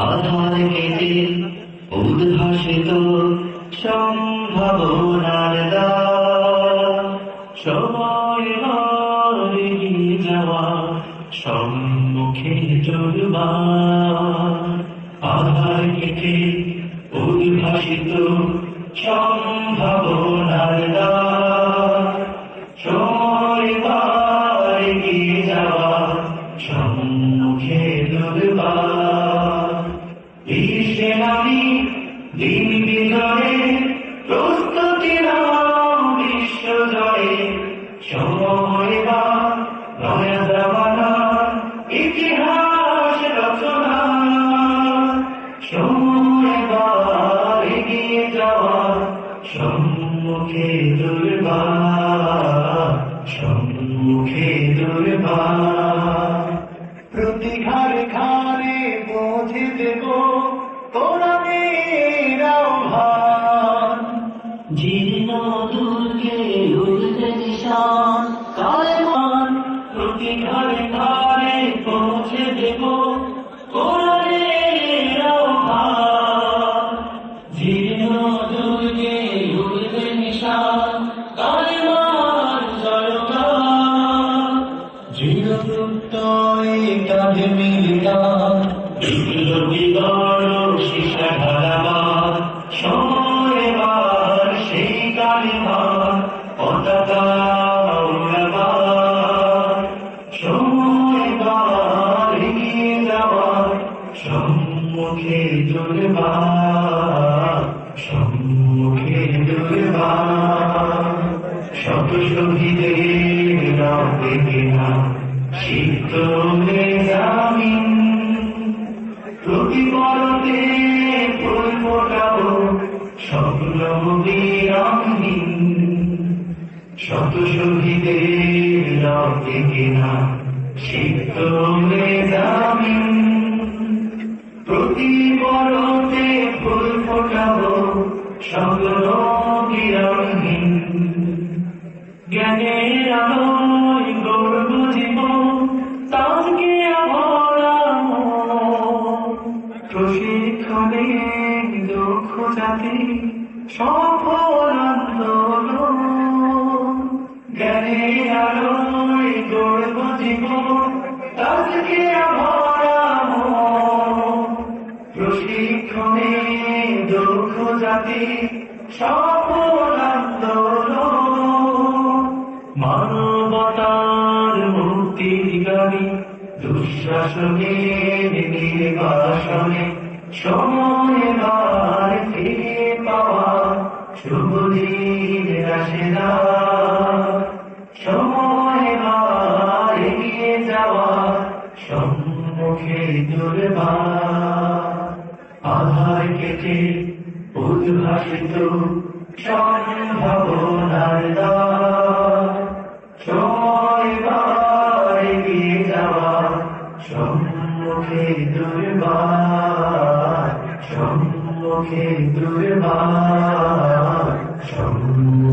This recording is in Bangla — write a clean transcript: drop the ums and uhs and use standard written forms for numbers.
আধার কেটে উদ্ভাসিত সম্ভাবনার দ্বার, সময় এগিয়ে যাওয়া সম্মুখে চলবার। আধার কেটে উদ্ভাসিত সম্ভাবনার দ্বার, সময় এগিয়ে যাওয়া সম্মুখে চলবার। বিশ্বে নামী দিন বিজয়ে প্রস্তুতি নাও বিশ্ব জয়ে, সময় বা নয়া জামানার ইতিহাস রচনা, সময় বা এগিয়ে যাওয়া সম্মুখে দুর্বার, সম্মুখে দুর্বার। প্রতি ঘরে ঘরে পৌঁছে দেব কোরআনের আহ্বান, জীর্ণ দুর্গে উঠতে নিশান কালেমান। প্রতি ঘরে ঘরে পৌঁছে দেব কোরআনের আহ্বান, জীর্ণ দুর্গে উঠতে নিশান কালেমান জয়গান। দৃঢ় প্রত্যয় কাঁধে মিলিতাম, বিপ্লবী গৌরব শিশা ঢালাবার। সময় এবার সেই কালিমার পতাকা উড়াবার, সময় এবার এগিয়ে যাওয়ার সম্মুখে দুর্বার, সম্মুখে দুর্বার। শত শহীদের রক্তে কেনা সিক্ত জামিন, প্রতি পরতে ফুল ফোটাবো স্বপ্ন বিরামহীন। শত শহীদের রক্তে কেনা সিক্ত জামিন, প্রতি পরতে ফুল ফোটাবো স্বপ্ন বিরামহীন। জ্ঞানের আলোয় গর্ব জীবন তাকে আভরাম, প্রশিক্ষণে দক্ষ জাতি সফল আন্দোলন। জ্ঞানের আলোয় গর্ব জীবন তাকে আভরাম, প্রশিক্ষণে দক্ষ জাতি সফল আন্দোলন। মানবতার মুক্তির গাড়ি দুঃশাসনের নির্বাসনে, সময় এবার ফিরে পাওয়া শুভ দিন আসে না। সময় এবার এগিয়ে যাওয়া সম্মুখে দুর্বার। আধার কেটে উদ্ভাসিত সম্ভাবনার দ্বার, সময় এবার এগিয়ে যাওয়া সম্মুখে দুর্বার, সম্মুখে দুর্বার, সম্মুখে